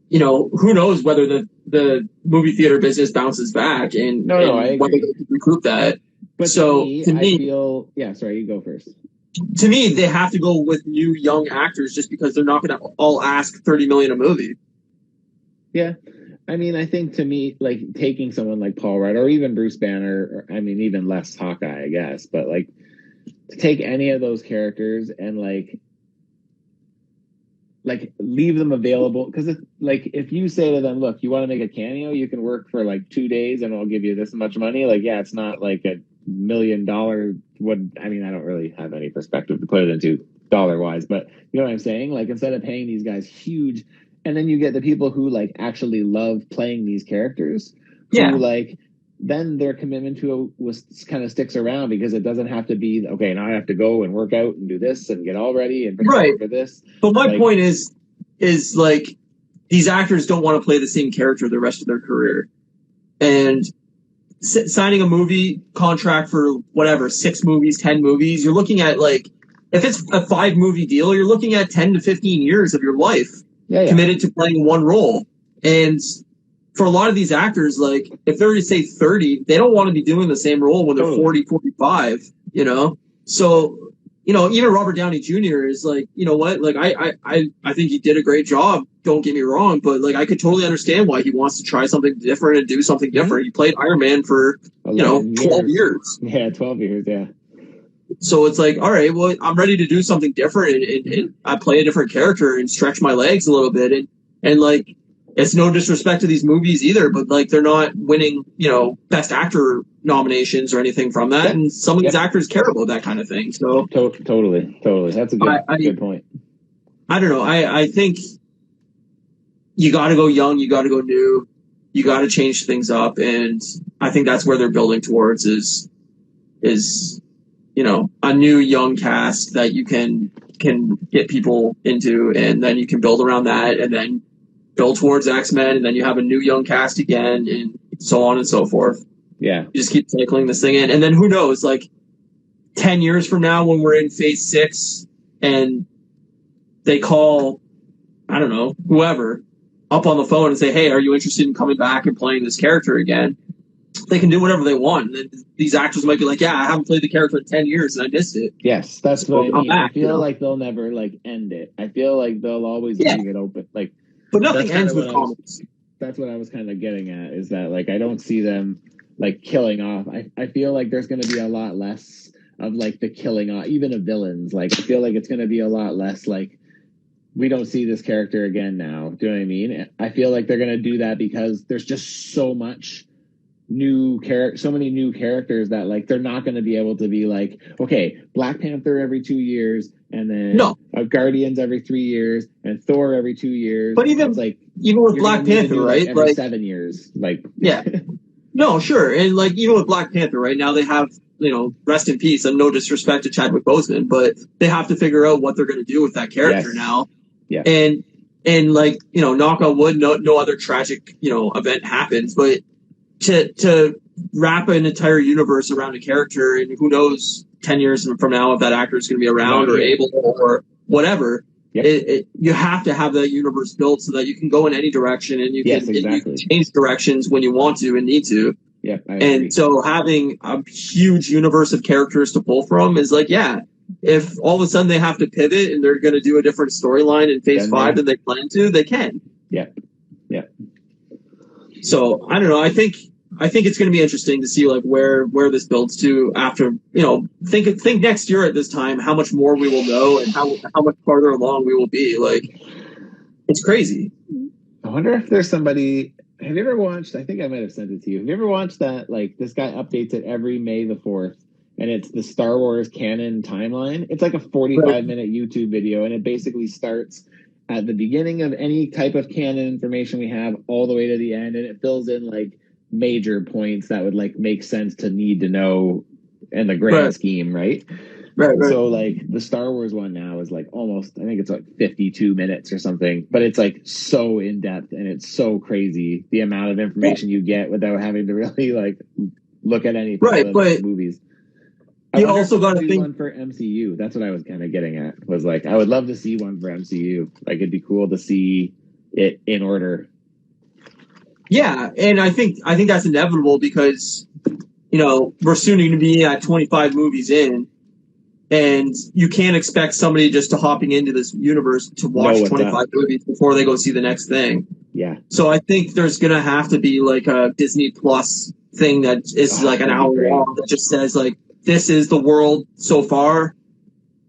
you know, who knows whether the movie theater business bounces back and I agree. whether they can recoup that. But so to me, I feel sorry, you go first. To me, they have to go with new young actors just because they're not going to all ask $30 million a movie. Yeah. I mean, I think to me, like taking someone like Paul Rudd or even Bruce Banner, or I mean, even less Hawkeye, I guess, but like to take any of those characters and like leave them available, because like if you say to them, look, you want to make a cameo, you can work for like 2 days and I'll give you this much money. Like, yeah, it's not like $1 million. I mean, I don't really have any perspective to put it into dollar wise, but you know what I'm saying? Like, instead of paying these guys huge, and then you get the people who like actually love playing these characters, who like then their commitment to it kind of sticks around, because it doesn't have to be, okay, now I have to go and work out and do this and get all ready and prepare for this. But my point is like, these actors don't want to play the same character the rest of their career. And signing a movie contract for whatever, 6 movies, 10 movies, you're looking at like, if it's a 5-movie deal, you're looking at 10 to 15 years of your life committed to playing one role. And for a lot of these actors, like, if they're to say 30, they don't want to be doing the same role when they're 40, 45, you know? So, you know, even Robert Downey Jr. is like, you know what? Like, I think he did a great job. Don't get me wrong, but like, I could totally understand why he wants to try something different and do something different. He played Iron Man for, 12 years. Yeah, 12 years, yeah. So it's like, all right, well, I'm ready to do something different, and I play a different character and stretch my legs a little bit. And like, it's no disrespect to these movies either, but like, they're not winning, best actor nominations or anything from that. Yeah. And some of these actors care about that kind of thing. So totally. That's a good point. I don't know. I think you got to go young. You got to go new. You got to change things up. And I think that's where they're building towards is, a new young cast that you can get people into, and then you can build around that, and then build towards X-Men, and then you have a new young cast again, and so on and so forth. Yeah. You just keep cycling this thing in. And then who knows, like 10 years from now when we're in phase 6 and they call, I don't know, whoever up on the phone and say, hey, are you interested in coming back and playing this character again? They can do whatever they want. And these actors might be like, yeah, I haven't played the character in 10 years and I missed it. Yes, that's what I mean. Back, I feel like they'll never like end it. I feel like they'll always leave it open. Like, but nothing ends with comics. That's what I was kind of getting at, is that like I don't see them like killing off. I feel like there's going to be a lot less of like the killing off, even of villains. Like, I feel like it's going to be a lot less like, we don't see this character again now. Do you know what I mean? I feel like they're going to do that because there's just so many new characters that like they're not going to be able to be like, okay, Black Panther every 2 years, and then Guardians every 3 years, and Thor every 2 years. But even with Black Panther, right? Every 7 years, like No, sure. And like even with Black Panther, right now they have, rest in peace, and no disrespect to Chadwick Boseman, but they have to figure out what they're going to do with that character Yes. now. Yeah. And like, knock on wood, no other tragic, event happens, but to wrap an entire universe around a character, and who knows 10 years from now if that actor is going to be around or able or whatever. Yep. You have to have that universe built so that you can go in any direction, and you can, exactly. you can change directions when you want to and need to. Yeah, and so having a huge universe of characters to pull from is like, if all of a sudden they have to pivot and they're going to do a different storyline in Phase 5 than they plan to, they can. Yeah. So I don't know. I think it's going to be interesting to see like where this builds to after, think next year at this time, how much more we will know and how much farther along we will be. Like, it's crazy. I wonder if there's somebody. Have you ever watched? I think I might have sent it to you. Have you ever watched that? Like, this guy updates it every May the 4th, and it's the Star Wars canon timeline. It's like a 45-minute YouTube video, and it basically starts at the beginning of any type of canon information we have all the way to the end, and it fills in like major points that would like make sense to need to know in the grand scheme, right? Right. So like the Star Wars one now is like almost, I think it's like 52 minutes or something, but it's like so in depth and it's so crazy the amount of information you get without having to really like look at any of the movies. You also got to think one for MCU. That's what I was kind of getting at. Was like I would love to see one for MCU. Like it'd be cool to see it in order. Yeah, and I think that's inevitable because we're soon going to be at 25 movies in. And you can't expect somebody just to hopping into this universe to watch 25 movies before they go see the next thing. Yeah. So I think there's going to have to be like a Disney Plus thing that is like an hour long that just says like, this is the world so far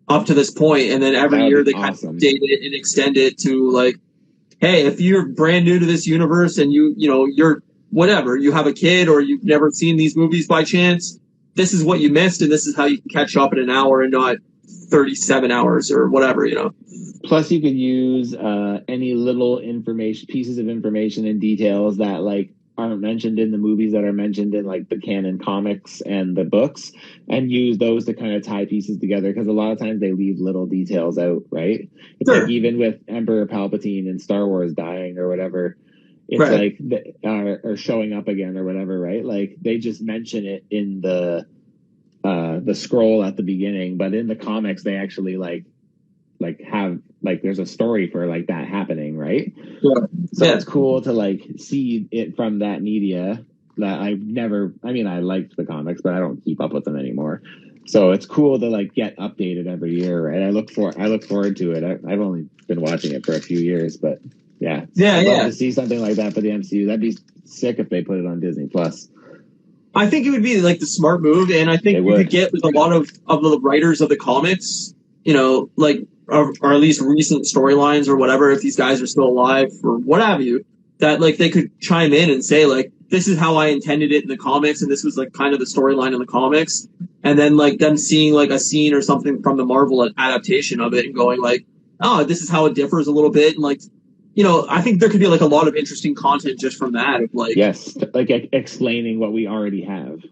up to this point. And then every year they kind of update it and extend it to like, hey, if you're brand new to this universe and you're whatever, you have a kid or you've never seen these movies by chance, this is what you missed, and this is how you can catch up in an hour and not 37 hours or whatever, Plus, you could use any little pieces of information and details that like aren't mentioned in the movies that are mentioned in like the canon comics and the books, and use those to kind of tie pieces together. Because a lot of times they leave little details out, right? It's like even with Emperor Palpatine in Star Wars dying or whatever. It's like or showing up again or whatever, right? Like they just mention it in the scroll at the beginning, but in the comics they actually like have like there's a story for like that happening, right? Yeah. So it's cool to like see it from that media that I liked the comics, but I don't keep up with them anymore. So it's cool to like get updated every year, right? I look forward to it. I've only been watching it for a few years, but. I'd love to see something like that for the MCU. That'd be sick if they put it on Disney Plus. I think it would be like the smart move, and I think you could get with a lot of the writers of the comics, like or at least recent storylines or whatever, if these guys are still alive or what have you, that like they could chime in and say like, this is how I intended it in the comics, and this was like kind of the storyline in the comics, and then like them seeing like a scene or something from the Marvel adaptation of it and going like, oh, this is how it differs a little bit, and like. I think there could be like a lot of interesting content just from that. Of like, yes, like explaining what we already have.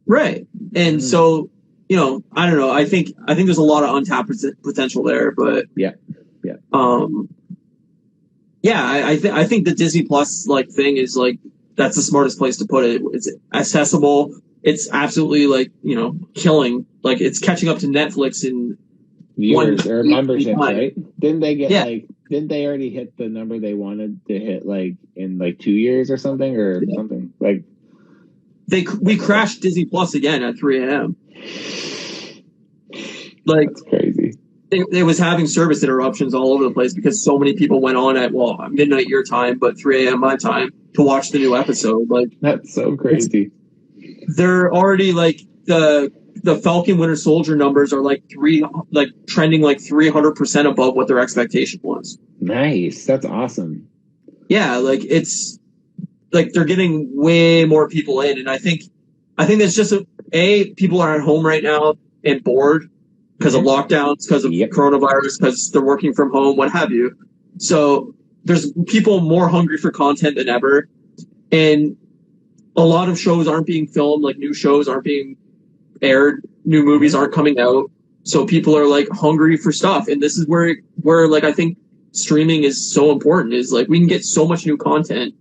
Right. And so, I don't know. I think there's a lot of untapped potential there, but I think the Disney Plus like thing is like, that's the smartest place to put it. It's accessible. It's absolutely like, killing, like it's catching up to Netflix in viewers or membership, right? Didn't they get didn't they already hit the number they wanted to hit like in like 2 years or something something like we crashed Disney Plus again at 3 a.m. Like that's crazy. It was having service interruptions all over the place because so many people went on at midnight your time, but 3 a.m. my time to watch the new episode. Like that's so crazy. They're already like the Falcon Winter Soldier numbers are trending like 300% above what their expectation was. Nice. That's awesome. Yeah. Like it's like, they're getting way more people in. And I think that's just people are at home right now and bored because of lockdowns, because of coronavirus, because they're working from home, what have you. So there's people more hungry for content than ever. And a lot of shows aren't being filmed, like new shows aren't being aired, new movies aren't coming out. So people are like hungry for stuff. And this is where like I think streaming is so important, is like we can get so much new content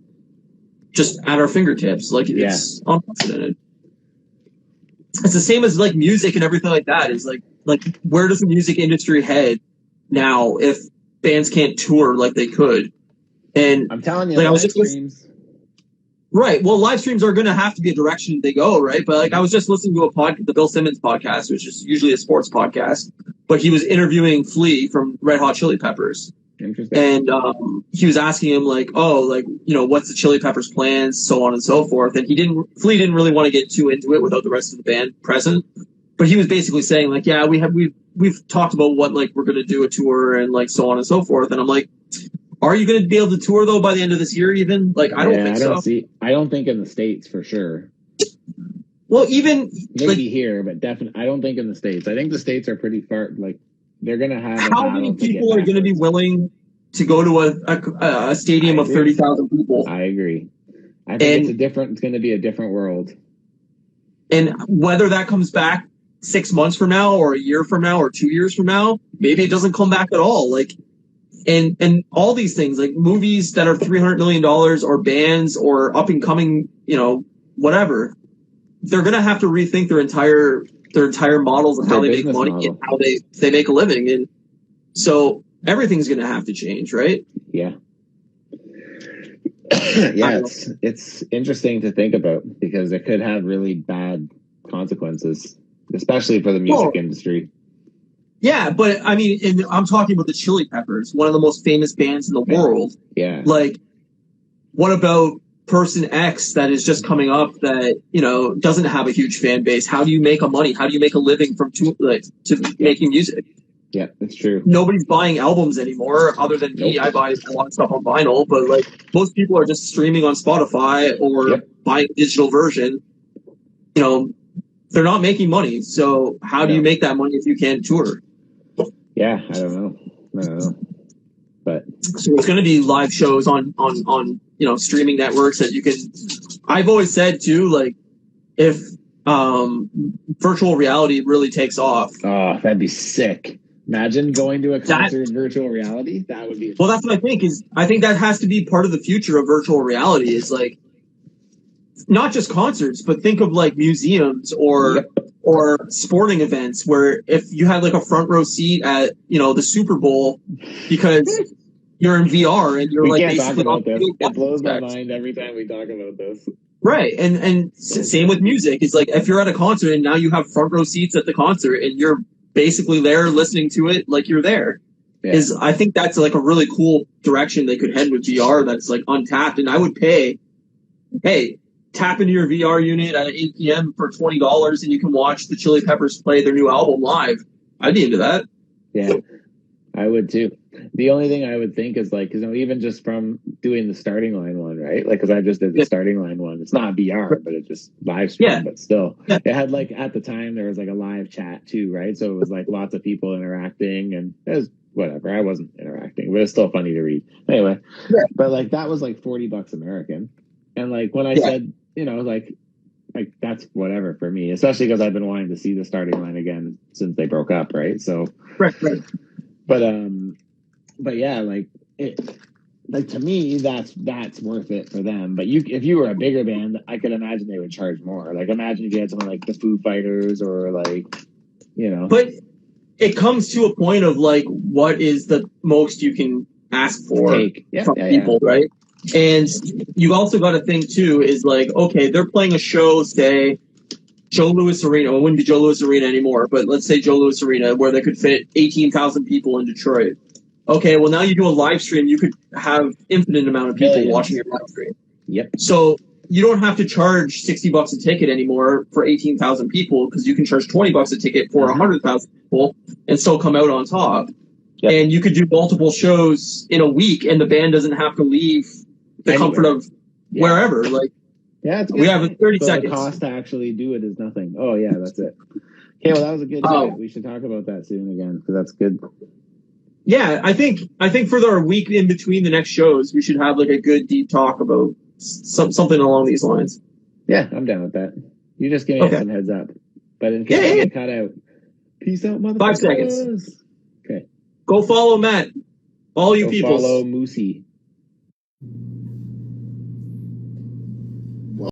just at our fingertips. Like it's unprecedented. It's the same as like music and everything like that. Is like where does the music industry head now if bands can't tour like they could? And I'm telling you, like, live streams. Right. Well, live streams are going to have to be a direction they go, right? But like I was just listening to the Bill Simmons podcast, which is usually a sports podcast, but he was interviewing Flea from Red Hot Chili Peppers. Interesting. And he was asking him like, oh, like, you know, what's the Chili Peppers plans, so on and so forth. And Flea didn't really want to get too into it without the rest of the band present. But he was basically saying like, yeah, we've talked about what like we're going to do a tour and like so on and so forth. And I'm like, are you going to be able to tour though by the end of this year? Even like I don't think so. I don't think in the States for sure. Well, even maybe like, here, but definitely I don't think in the States. I think the States are pretty far. Like they're going to have. How many people are going to be willing to go to a stadium of 30,000 people? I agree. I think it's going to be a different world. And whether that comes back 6 months from now or a year from now or 2 years from now, maybe it doesn't come back at all. Like, and all these things, like movies that are $300 million or bands or up and coming, you know, whatever, they're going to have to rethink their entire models of how they make money and how they make a living. And so everything's going to have to change, right? Yeah. Yeah, it's interesting to think about because it could have really bad consequences, especially for the music industry. Yeah, but I mean, and I'm talking about the Chili Peppers, one of the most famous bands in the world. Yeah. Like, what about person X that is just coming up that, you know, doesn't have a huge fan base? How do you make money? How do you make a living from to making music? Yeah, that's true. Nobody's buying albums anymore other than me. I buy a lot of stuff on vinyl, but like most people are just streaming on Spotify or buying a digital version. You know, they're not making money. So how do you make that money if you can't tour? Yeah, I don't know. But so it's going to be live shows on you know, streaming networks that you can. I've always said too, like if virtual reality really takes off, oh, that'd be sick. Imagine going to a concert in virtual reality. That would be. Well, that's what I think. I think that has to be part of the future of virtual reality. Is like not just concerts, but think of like museums or sporting events where if you had like a front row seat at, you know, the Super Bowl because you're in VR and you're can't talk about this. It blows my mind every time we talk about this. Right, and same with music. It's like if you're at a concert and now you have front row seats at the concert and you're basically there listening to it like you're there. Yeah. I think that's like a really cool direction they could head with VR that's like untapped. And I would pay, hey, tap into your VR unit at 8 p.m. for $20 and you can watch the Chili Peppers play their new album live. I'd be into that. Yeah, I would too. The only thing I would think is like, because even just from doing the starting line one, right? Like, because I just did the starting line one. It's not VR, but it's just live stream. But still, it had like at the time there was like a live chat too, right? So it was like lots of people interacting, and it was whatever. I wasn't interacting, but it's still funny to read. Anyway, but like that was like $40 American, and like when I said, you know, like that's whatever for me, especially because I've been wanting to see the starting line again since they broke up, right? So right. But yeah, like to me, that's worth it for them. But if you were a bigger band, I could imagine they would charge more. Like imagine if you had someone like the Foo Fighters or like, you know. But it comes to a point of like, what is the most you can ask for from people, right? And you also got to think too is like, okay, they're playing a show, say Joe Louis Arena. Well, it wouldn't be Joe Louis Arena anymore, but let's say Joe Louis Arena, where they could fit 18,000 people in Detroit. Okay, well now you do a live stream, you could have infinite amount of people watching your live stream. Yep. So you don't have to charge $60 a ticket anymore for 18,000 people because you can charge $20 a ticket for 100,000 people and still come out on top. Yep. And you could do multiple shows in a week, and the band doesn't have to leave the comfort of wherever. Like, we have 30 seconds. The cost to actually do it is nothing. Oh yeah, that's it. Okay, well that was a good tip. We should talk about that soon again because that's good. Yeah, I think for our week in between the next shows, we should have like a good deep talk about something along these lines. Yeah, I'm down with that. You just give me Okay. some heads up. But in case Yeah, I yeah. get cut out, peace out, motherfuckers. 5 seconds. Okay. Go follow Matt. All you Go peoples. follow Moosey.